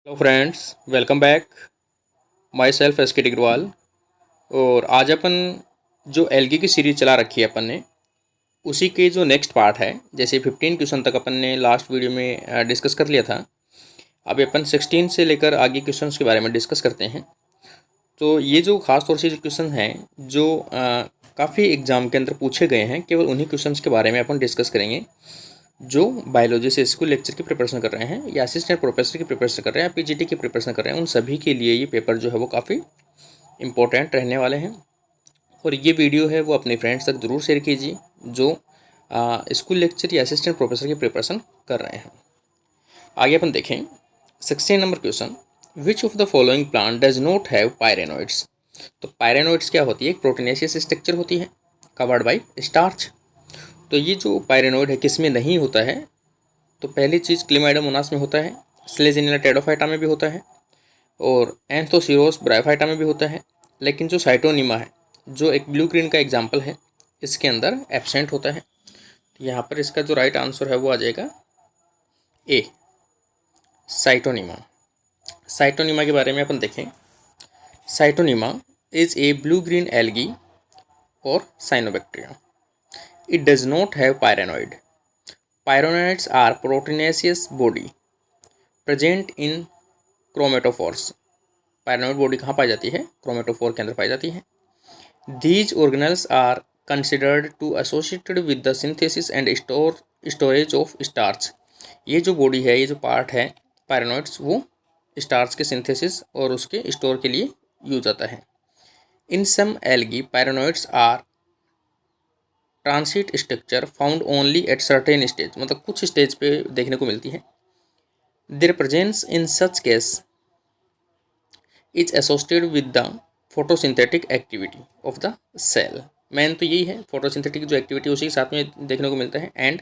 Hello friends, welcome back. My self S के टिग्रवाल। और आज अपन जो एलगी की सीरीज चला रखी है अपन ने, उसी के जो नेक्स्ट पार्ट है, जैसे 15 क्वेश्चन तक अपन ने लास्ट वीडियो में डिस्कस कर लिया था। अभी अपन 16 से लेकर आगे क्वेश्चंस के बारे में डिस्कस करते हैं। तो ये जो खास तौर से जो क्वेश्चन हैं जो काफ़ी एग्जाम के अंदर पूछे गए हैं, केवल उन्हीं क्वेश्चंस के बारे में अपन डिस्कस करेंगे जो बायोलॉजी से स्कूल लेक्चर की प्रिपरेशन कर रहे हैं या असिस्टेंट प्रोफेसर की प्रिपरेशन कर रहे हैं या पीजीटी की प्रिपरेशन कर रहे हैं। उन सभी के लिए ये पेपर जो है वो काफ़ी इम्पोर्टेंट रहने वाले हैं। और ये वीडियो है वो अपने फ्रेंड्स तक ज़रूर शेयर कीजिए जो स्कूल लेक्चर या असिस्टेंट प्रोफेसर की प्रिपरेशन कर रहे हैं। आगे अपन देखें 16 number question, which of the following plant does not have pyrenoids. तो पायरेनोइड्स क्या होती है? एक प्रोटीनेशियस स्ट्रक्चर होती है कवर्ड बाई स्टार्च। तो ये जो पायरेनोइड है किस में नहीं होता है? तो पहली चीज़ क्लेमाइडम मोनास में होता है, स्लेजिनिला टेडोफाइटा में भी होता है और एंथोसिरोस ब्रायोफाइटा में भी होता है। लेकिन जो साइटोनिमा है, जो एक ब्लू ग्रीन का एग्जाम्पल है, इसके अंदर एब्सेंट होता है। यहाँ पर इसका जो राइट आंसर है वो आ जाएगा ए, साइटोनिमा। साइटोनिमा के बारे में अपन देखें। Scytonema is a blue green algae और cyanobacteria. It does not have pyrenoid. Pyrenoids are proteinaceous body present in chromatophores. Pyrenoid body कहाँ पाई जाती है? क्रोमेटोफोर के अंदर पाई जाती है। These organelles are considered to associated with the synthesis and storage of starch. ये जो बॉडी है, ये जो पार्ट है पायरेनोइड्स, वो स्टार्च के सिंथेसिस और उसके स्टोर के लिए यूज आता है। In some algae, pyrenoids are transit structure found only at certain stage, मतलब कुछ स्टेज पे देखने को मिलती है। Their presence in such case is associated with the photosynthetic activity of the cell. Main तो यही है, फोटोसिंथेटिक जो एक्टिविटी उसी के साथ में देखने को मिलता है। And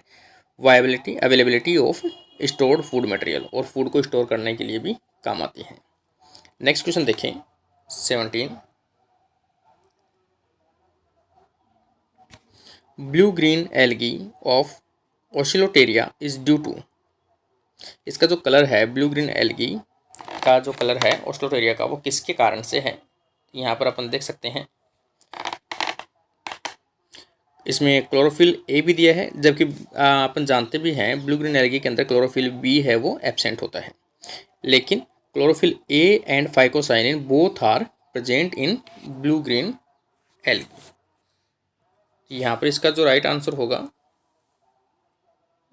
viability availability of stored food material, और फूड को स्टोर करने के लिए भी काम आती है। नेक्स्ट क्वेश्चन देखें 17, blue green algae of Oscillatoria is due to. इसका जो कलर है ब्लू ग्रीन एल्गी का जो कलर है ओसिलोटेरिया का, वो किसके कारण से है? यहाँ पर अपन देख सकते हैं, इसमें क्लोरोफिल ए भी दिया है, जबकि अपन जानते भी हैं ब्लू ग्रीन एल्गी के अंदर क्लोरोफिल बी है वो एब्सेंट होता है। लेकिन chlorophyll A and phycocyanin both are present in blue green algae. यहाँ पर इसका जो राइट आंसर होगा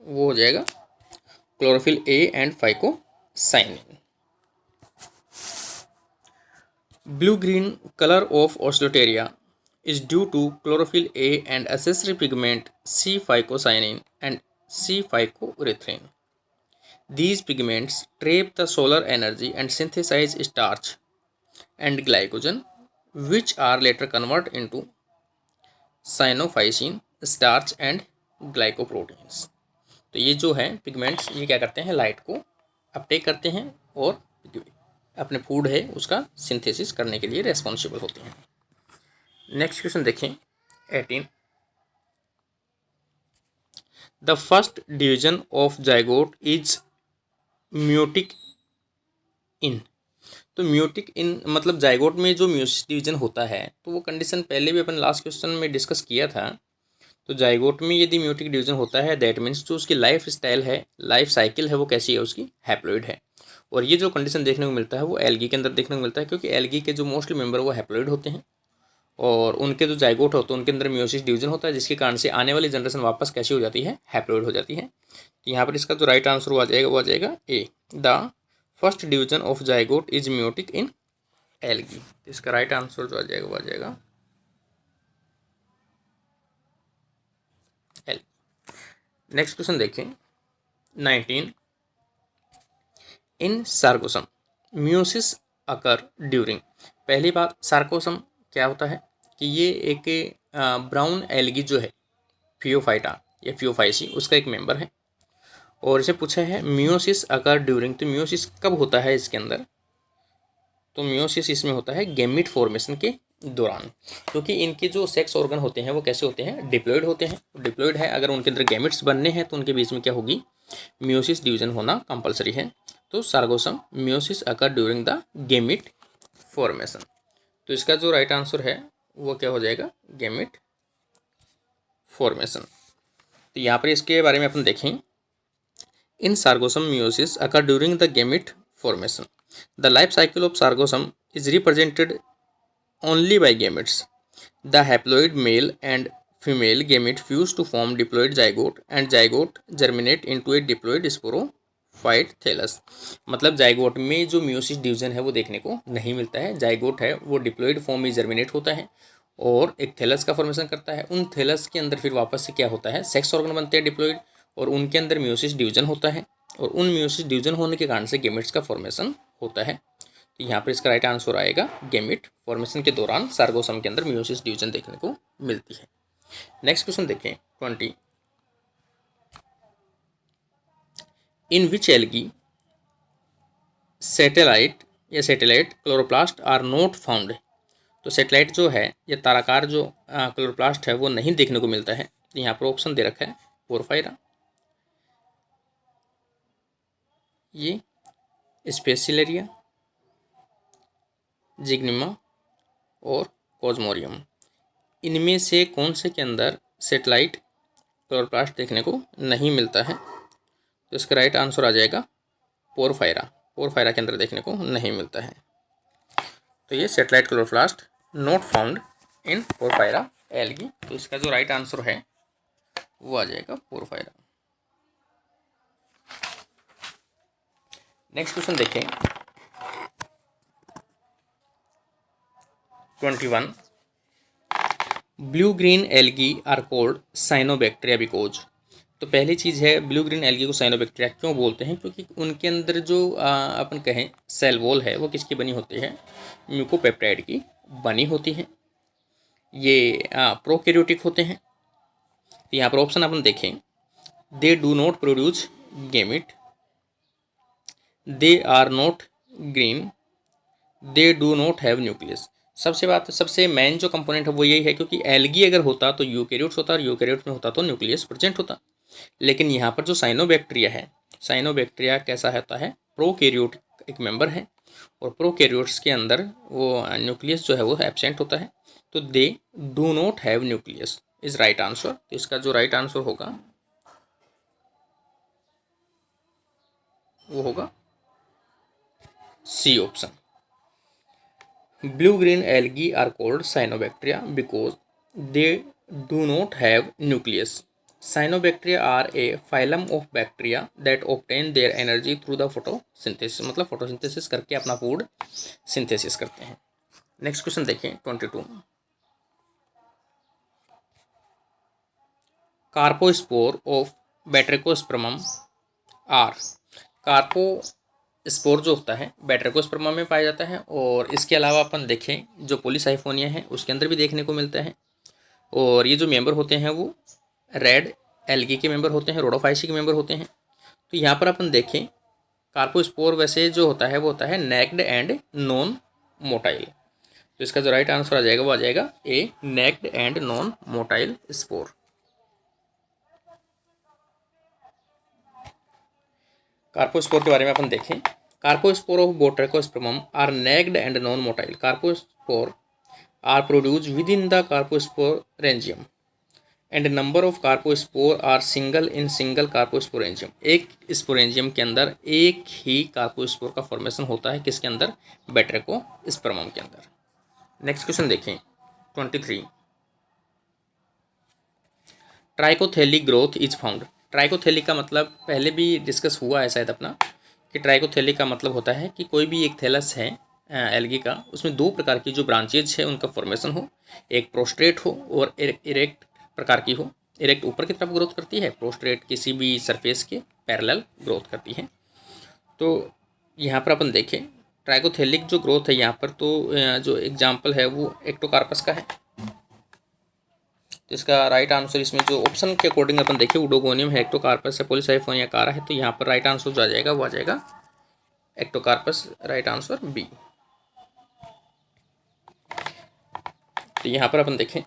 वो हो जाएगा chlorophyll A and phycocyanin. Blue green colour of Oscillatoria is due to chlorophyll A and accessory pigment c phycocyanin and c phycoerythrin. These pigments trap the solar energy and synthesize starch and glycogen, which are later converted into cyanophycin, starch and glycoproteins. तो ये जो है pigments, ये क्या करते हैं? Light को Uptake करते हैं और अपने फूड है उसका सिंथेसिस करने के लिए रेस्पॉन्सिबल होते हैं। नेक्स्ट क्वेश्चन देखें 18, the first division of zygote is meiotic in. तो म्यूटिक इन मतलब जाइगोट में जो म्यूसिस डिवीजन होता है, तो वो कंडीशन पहले भी अपन लास्ट क्वेश्चन में डिस्कस किया था। तो जाइगोट में यदि म्यूटिक डिवीजन होता है, दैट मीन्स जो उसकी लाइफ स्टाइल है, लाइफ साइकिल है, वो कैसी है? उसकी हैप्लॉइड है। और ये जो कंडीशन देखने को मिलता है वो एल्गी के अंदर देखने को मिलता है, क्योंकि एल्गी के जो मोस्टली मेंबर वो हैप्लॉइड होते हैं और उनके जो जाइगोट होते हैं उनके अंदर म्यूसिस डिवीजन होता है, जिसके कारण से आने वाली जनरेशन वापस कैसी हो जाती है? हैप्लॉइड हो जाती है। यहाँ पर इसका जो राइट आंसर वो आ जाएगा a, the first division of zygote is meiotic in algae. इसका राइट आंसर जो आ जाएगा वो आ जाएगा एल्गी। नेक्स्ट क्वेश्चन देखें 19, इन सार्कोसम म्यूसिस अकर ड्यूरिंग। पहली बात, सार्कोसम क्या होता है कि ये एक ब्राउन एल्गी जो है फियोफाइटा या फियोफाइसी, उसका एक मेंबर है। और इसे पूछा है म्यूसिस अकर ड्यूरिंग, तो म्यूसिस कब होता है इसके अंदर? तो म्यूसिस इसमें होता है गैमीट फॉर्मेशन के दौरान, क्योंकि इनके जो सेक्स ऑर्गन होते हैं वो कैसे होते हैं? डिप्लॉयड होते हैं। डिप्लॉयड है, अगर उनके अंदर गैमेट्स बनने हैं तो उनके बीच में क्या होगी? म्यूसिस डिवीजन होना कंपलसरी है। तो Sargassum meiosis occur during the gamete formation. तो इसका जो राइट आंसर है वो क्या हो जाएगा, गेमिट फॉर्मेशन। तो यहाँ पर इसके बारे में अपन देखें, in Sargassum meiosis occur during the gamete formation, the life cycle of Sargassum is represented only by gametes. The haploid male and female gamete fuse to form diploid zygote and zygote germinate into a diploid sporophyte thallus। मतलब zygote में जो meiosis division है वो देखने को नहीं मिलता है। जाइगोट है वो डिप्लोइड फॉर्म में जर्मिनेट होता है और एक थैलस का फॉर्मेशन करता है। उन थैलस के अंदर फिर वापस से क्या होता है, सेक्स ऑर्गन बनते हैं डिप्लोइड, और उनके अंदर मियोसिस डिवीजन होता है और उन मियोसिस डिवीजन होने के कारण से गेमेट्स का फॉर्मेशन होता है। तो यहाँ पर इसका राइट आंसर आएगा, गेमिट फॉर्मेशन के दौरान सार्गोसम के अंदर मियोसिस डिवीजन देखने को मिलती है। नेक्स्ट क्वेश्चन देखें 20, in which algae satellite chloroplast are not found. तो सैटेलाइट जो है या ताराकार जो क्लोरोप्लास्ट है वो नहीं देखने को मिलता है। तो यहाँ पर ऑप्शन दे रखा है पोरफायरा, ये स्पेसिलेरिया, जिग्निमा और कॉस्मोरियम। इनमें से कौन से के अंदर सैटेलाइट क्लोरोप्लास्ट देखने को नहीं मिलता है। तो इसका राइट आंसर आ जाएगा पोरफायरा। पोरफायरा के अंदर देखने को नहीं मिलता है। तो ये satellite chloroplast not found in porphyra algae. तो इसका जो राइट आंसर है वो आ जाएगा पोरफायरा। नेक्स्ट क्वेश्चन देखें 21, blue green algae are called cyanobacteria because. तो पहली चीज़ है, ब्लू ग्रीन एल्गी को साइनोबैक्टीरिया क्यों बोलते हैं, क्योंकि उनके अंदर जो अपन कहें सेल वॉल है वो किसकी बनी होती है, म्यूकोपेप्टाइड की बनी होती है। ये प्रोकैरियोटिक होते हैं। तो यहाँ पर ऑप्शन अपन देखें, they do not produce gamete, they are not green, they do not have nucleus. सबसे मेन जो कंपोनेंट है वो यही है, क्योंकि एल्गी अगर होता तो यूकैरियोट्स होता और यूकैरियोट्स में होता तो न्यूक्लियस प्रेजेंट होता। लेकिन यहाँ पर जो साइनोबैक्टीरिया है, साइनोबैक्टीरिया कैसा होता है, प्रोकैरियोटिक एक मेंबर है और प्रोकैरियोट्स के अंदर वो न्यूक्लियस जो है वो एब्सेंट होता है। तो they do not have nucleus is right answer. तो इसका जो राइट आंसर होगा वो होगा C option. Blue green algae are called cyanobacteria because they do not have nucleus. Cyanobacteria are a phylum of bacteria that obtain their energy through the photosynthesis। मतलब photosynthesis करके अपना food synthesis करते हैं। Next question देखें 22, carpospore of बैट्रिकोस्पर्मम are. Carpospore जो होता है बैट्रिकोस्पर्मम में पाया जाता है और इसके अलावा अपन देखें जो पॉलीसाइफोनिया है उसके अंदर भी देखने को मिलता है। और ये जो मेंबर होते हैं वो रेड एल्गी के मेंबर होते हैं, रोडोफाइसी के मेंबर होते हैं। तो यहाँ पर अपन देखें कार्पोस्पोर वैसे जो होता है वो होता है नेक्ड एंड नॉन मोटाइल। तो इसका जो राइट आंसर आ जाएगा वो आ जाएगा a, naked and non motile spore. Carpospore के बारे में अपन देखें, carpospore of Batrachospermum are naked and non motile. Carpospore are produced within the carposporangium and number of carpospore are single in single carposporangium. एक sporangium के अंदर एक ही carpospore का फॉर्मेशन होता है, किसके अंदर, बैट्रिकोस्पर्मम के अंदर। नेक्स्ट क्वेश्चन देखें 23, ट्राइकोथेलिक ग्रोथ इज फाउंड। ट्राइकोथेलिक का मतलब पहले भी डिस्कस हुआ है शायद अपना, कि ट्राइकोथेलिक का मतलब होता है कि कोई भी एक थैलस है एल्गी का, उसमें दो प्रकार की जो ब्रांचेज है उनका फॉर्मेशन हो, एक प्रोस्ट्रेट हो और इरेक्ट प्रकार की हो। इरेक्ट ऊपर की तरफ ग्रोथ करती है, प्रोस्ट्रेट किसी भी सरफेस के पैरेलल ग्रोथ करती है। तो यहाँ पर अपन देखें ट्राइकोथेलिक जो ग्रोथ है यहाँ पर, तो जो एग्जाम्पल है वो एक्टोकार्पस का है। तो इसका राइट आंसर इसमें जो ऑप्शन के अकॉर्डिंग अपन देखें उडोगोनियम है, एक्टोकार्पस है, पॉलीसाइफोनिया कारा है। तो यहाँ पर राइट आंसर जो आ जाएगा वो आ जाएगा एक्टोकार्पस, राइट आंसर बी। तो यहाँ पर अपन देखें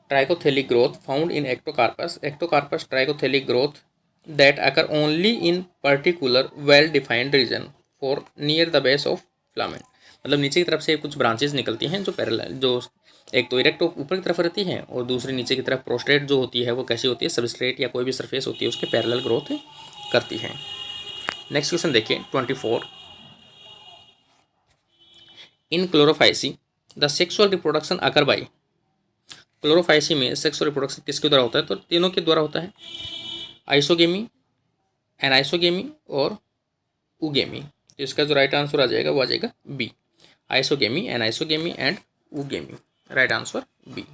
trichothallic growth found in Ectocarpus. Ectocarpus trichothallic growth that occur only in particular well defined region for near the base of filament। मतलब नीचे की तरफ से कुछ ब्रांचेस निकलती हैं जो पैरेलल, जो एक तो इरेक्ट ऊपर की तरफ रहती हैं और दूसरी नीचे की तरफ प्रोस्ट्रेट जो होती है वो कैसी होती है, सबस्ट्रेट या कोई भी सरफेस होती है उसके पैरेलल ग्रोथ करती हैं। नेक्स्ट क्वेश्चन देखिए 24। In Chlorophyceae the sexual reproduction occur by. Chlorophyceae में सेक्सुअल रिप्रोडक्शन किसके द्वारा होता है, तो तीनों के द्वारा होता है, आइसोगेमी, एनाइसोगेमी और उगेमी। तो इसका जो राइट आंसर आ जाएगा वो आ जाएगा b, isogamy, anisogamy and oogamy. Right answer b,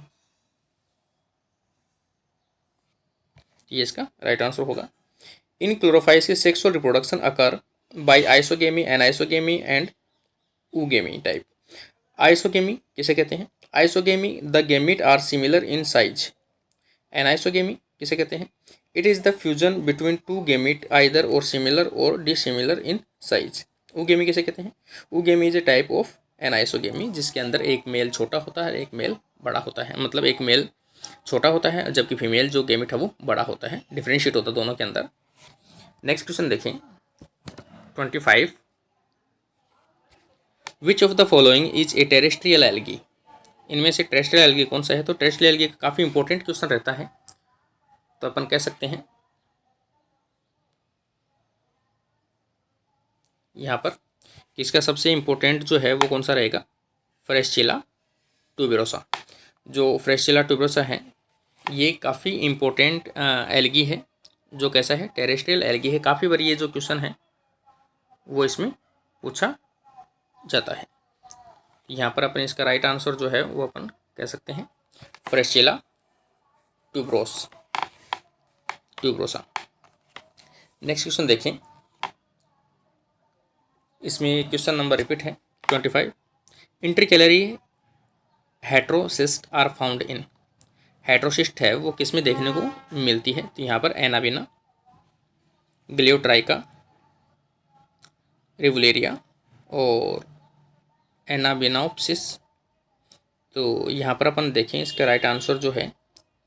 ये इसका राइट आंसर होगा। In Chlorophyceae sexual reproduction occur by isogamy, anisogamy and oogamy type. Isogamy किसे कहते हैं, isogamy the gamete are similar in size. Anisogamy किसे कहते हैं, it is the fusion between two gamete either or similar or dissimilar in size. Oogamy किसे कहते हैं, oogamy is a type of anisogamy जिसके अंदर एक मेल छोटा होता है एक मेल बड़ा होता है, मतलब एक मेल छोटा होता है जबकि फीमेल जो गैमीट है वो बड़ा होता है, डिफ्रेंशिएट होता है दोनों के अंदर। नेक्स्ट क्वेश्चन देखें 25। विच of the following is a terrestrial algae. इनमें से टेरेस्ट्रियल एल्गी कौन सा है, तो टेरेस्ट्रियल एल्गी काफ़ी इंपॉर्टेंट क्वेश्चन रहता है, तो अपन कह सकते हैं यहाँ पर कि इसका सबसे इम्पोर्टेंट जो है वो कौन सा रहेगा, फ्रेस्चिला ट्यूबेरोसा। जो फ्रेस्चिला ट्यूबेरोसा है ये काफ़ी इम्पोर्टेंट एल्गी है, जो कैसा है, टेरेस्ट्रियल एल्गी है। काफ़ी बार ये जो क्वेश्चन है वो इसमें पूछा जाता है। यहाँ पर अपन इसका राइट आंसर जो है वो अपन कह सकते हैं फ्रेस्चिला ट्यूबरोसा। नेक्स्ट क्वेश्चन देखें, इसमें क्वेश्चन नंबर रिपीट है 25। Intercalary heterocyst are found in. Heterocyst है वो किस में देखने को मिलती है, तो यहाँ पर एनाबिना, ग्लियोट्राइका, रिवुलेरिया और एनाबिनोप्सिस। तो यहाँ पर अपन देखें इसका राइट आंसर जो है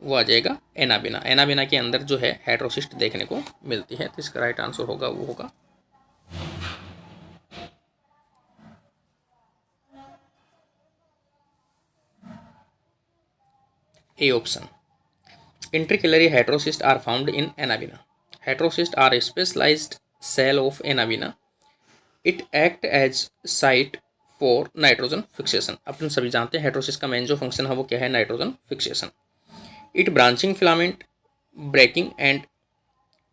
वो आ जाएगा एनाबिना। एनाबिना के अंदर जो है हेट्रोसिस्ट देखने को मिलती है, तो इसका राइट आंसर होगा वो होगा a option. Intercalary heterocyst are found in Anabaena. Heterocyst are a specialised cell of Anabaena. It act as site for nitrogen fixation. अपन सभी जानते हैं हेट्रोसिस्ट का मेन जो फंक्शन है वो क्या है, nitrogen fixation. It branching filament breaking and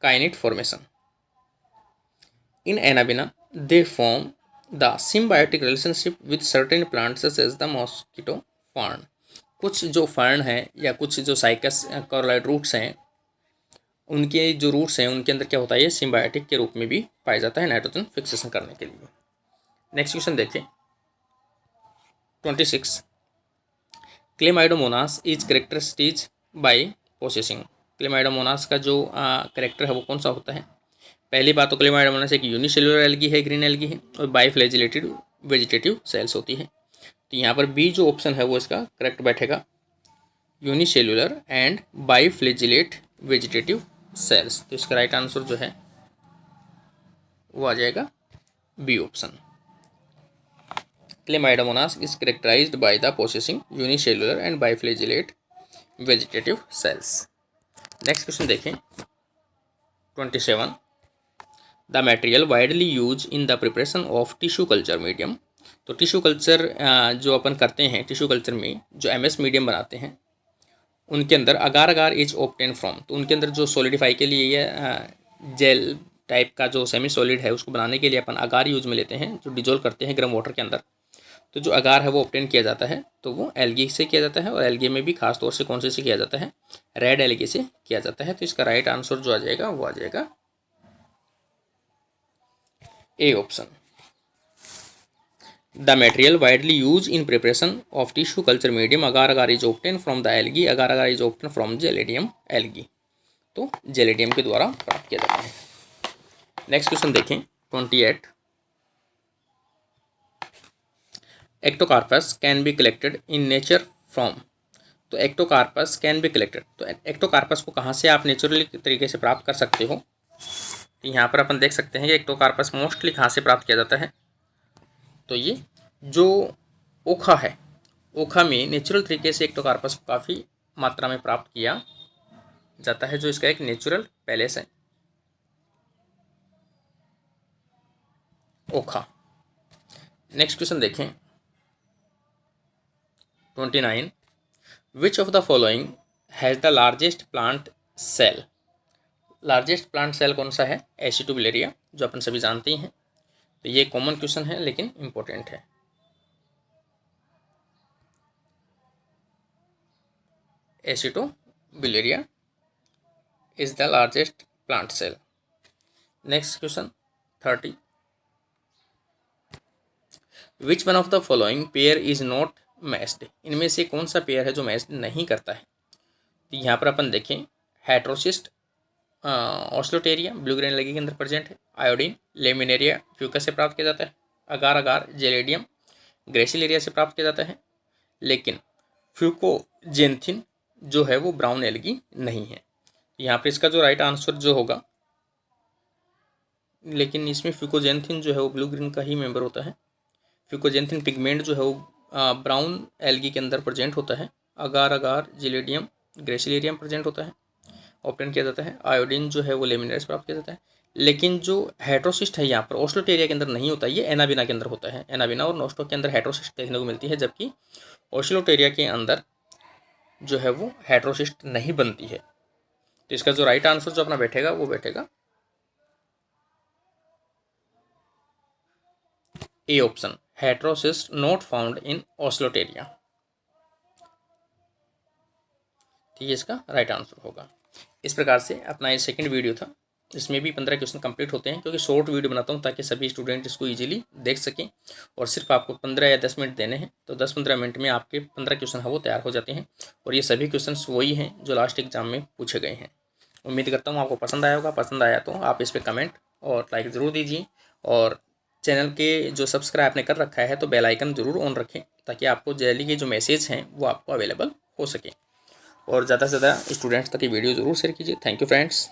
akinete formation. In Anabaena they form the symbiotic relationship with certain plants such as the mosquito fern. कुछ जो फर्न है या कुछ जो साइकस कॉर्लाइड रूट्स हैं उनके जो रूट्स हैं उनके अंदर क्या होता है, ये सिम्बायोटिक के रूप में भी पाया जाता है नाइट्रोजन फिक्सेशन करने के लिए। नेक्स्ट क्वेश्चन देखिए 26। Chlamydomonas is characteristics by possessing. क्लेमाइडोमोनास का जो करेक्टर है वो कौन सा होता है, पहली बात तो क्लेमाइडोमोनास एक यूनिसेलुलर एल्गी है, ग्रीन एल्गी है और बाइफ्लैजिलेटेड वेजिटेटिव सेल्स होती है। तो यहाँ पर बी जो ऑप्शन है वो इसका करेक्ट बैठेगा, unicellular and biflagellate vegetative cells. तो इसका राइट आंसर जो है वो आ जाएगा b option. Chlamydomonas is characterised by the possessing unicellular and biflagellate vegetative cells. Next question देखें 27। The material widely use in the preparation of tissue culture medium. तो tissue culture जो अपन करते हैं, टिश्यू कल्चर में जो एमएस मीडियम बनाते हैं उनके अंदर अगार अगार इज ऑब्टेन फ्रॉम। तो उनके अंदर जो सॉलिडिफाई के लिए ये जेल टाइप का जो सेमी सॉलिड है उसको बनाने के लिए अपन अगार यूज में लेते हैं, जो डिजोल्व करते हैं गर्म वाटर के अंदर। तो जो अगार है वो ऑब्टेन किया जाता है, तो वो एल्गी से किया जाता है और एल्गी में भी खास तौर से कौन से किया जाता है, रेड एल्गी से किया जाता है। तो इसका राइट आंसर जो आ जाएगा वो आ जाएगा A option. The material widely use in preparation of tissue culture medium agar agar is obtain from the algae, agar agar is obtain from Gelidium algae. तो जेलेडियम के द्वारा प्राप्त किया जाता है। नेक्स्ट क्वेश्चन देखें 28। Ectocarpus can be collected in nature from. तो Ectocarpus can be collected, तो एक्टोकार्पस को कहाँ से आप नेचुरली तरीके से प्राप्त कर सकते हो, तो यहाँ पर अपन देख सकते हैं कि एक्टोकार्पस मोस्टली कहाँ से प्राप्त किया जाता है, तो ये जो ओखा है, ओखा में नेचुरल तरीके से एक्टोकार्पस को काफ़ी मात्रा में प्राप्त किया जाता है, जो इसका एक नेचुरल पैलेस है, ओखा। नेक्स्ट क्वेश्चन देखें 29, which of the following has the largest plant cell. Largest plant cell कौन सा है, एसिटोबिलेरिया, जो अपन सभी जानते ही हैं। तो ये कॉमन क्वेश्चन है लेकिन इंपॉर्टेंट है। Acetabularia is the largest plant cell. Next question 30, which one of the following pair is not matched. इनमें से कौन सा पेयर है जो मैच्ड नहीं करता है। तो यहाँ पर अपन देखें हेट्रोसिस्ट ऑस्लोटेरिया ब्लू ग्रेन एल्गी के अंदर प्रेजेंट है। आयोडीन लेमिनेरिया फ्यूकस से प्राप्त किया जाता है। अगार अगार जेलेडियम ग्रेसिलेरिया से प्राप्त किया जाता है। लेकिन फ्यूकोजेंथिन जो है वो ब्राउन एल्गी नहीं है। यहाँ पर इसका जो राइट आंसर जो होगा, लेकिन इसमें फ्यूकोजेंथिन जो है वो ब्लू ग्रीन का ही मेंबर होता है। फ्यूकोजेंथिन पिगमेंट जो है वो ब्राउन एल्गी के अंदर प्रेजेंट होता है। अगार अगार जेलेडियम ग्रेसिलेरियम प्रेजेंट होता है, ऑप्टेन किया जाता है। आयोडीन जो है वो लेमिनेरिया से प्राप्त किया जाता है। लेकिन जो हेट्रोसिस्ट है यहाँ पर ऑस्लोटेरिया के अंदर नहीं होता, ये एनाबिना के अंदर होता है। एनाबिना और नोस्टॉक के अंदर हेट्रोसिस्ट देखने को मिलती है, जबकि ऑस्लोटेरिया के अंदर जो है वो हेट्रोसिस्ट नहीं बनती है। तो इसका जो राइट आंसर जो अपना बैठेगा वो बैठेगा a option, heterocyst not found in Oscillatoria. ठीक है, इसका राइट आंसर होगा। इस प्रकार से अपना ये सेकंड वीडियो था, इसमें भी 15 क्वेश्चन कंप्लीट होते हैं, क्योंकि शॉर्ट वीडियो बनाता हूँ ताकि सभी स्टूडेंट इसको इजीली देख सकें। और सिर्फ आपको 15 या 10 मिनट देने हैं, तो 10-15 मिनट में आपके 15 क्वेश्चन है वो तैयार हो जाते हैं। और ये सभी क्वेश्चन वही हैं जो लास्ट एग्जाम में पूछे गए हैं। उम्मीद करता हूँ आपको पसंद आया होगा। पसंद आया तो आप इस पर कमेंट और लाइक ज़रूर दीजिए। और चैनल के जो सब्सक्राइब आपने कर रखा है तो बेल आइकन जरूर ऑन रखें, ताकि आपको डेली के जो मैसेज हैं वो आपको अवेलेबल हो सके। और ज़्यादा से ज़्यादा स्टूडेंट्स तक ये वीडियो ज़रूर शेयर कीजिए। Thank you friends.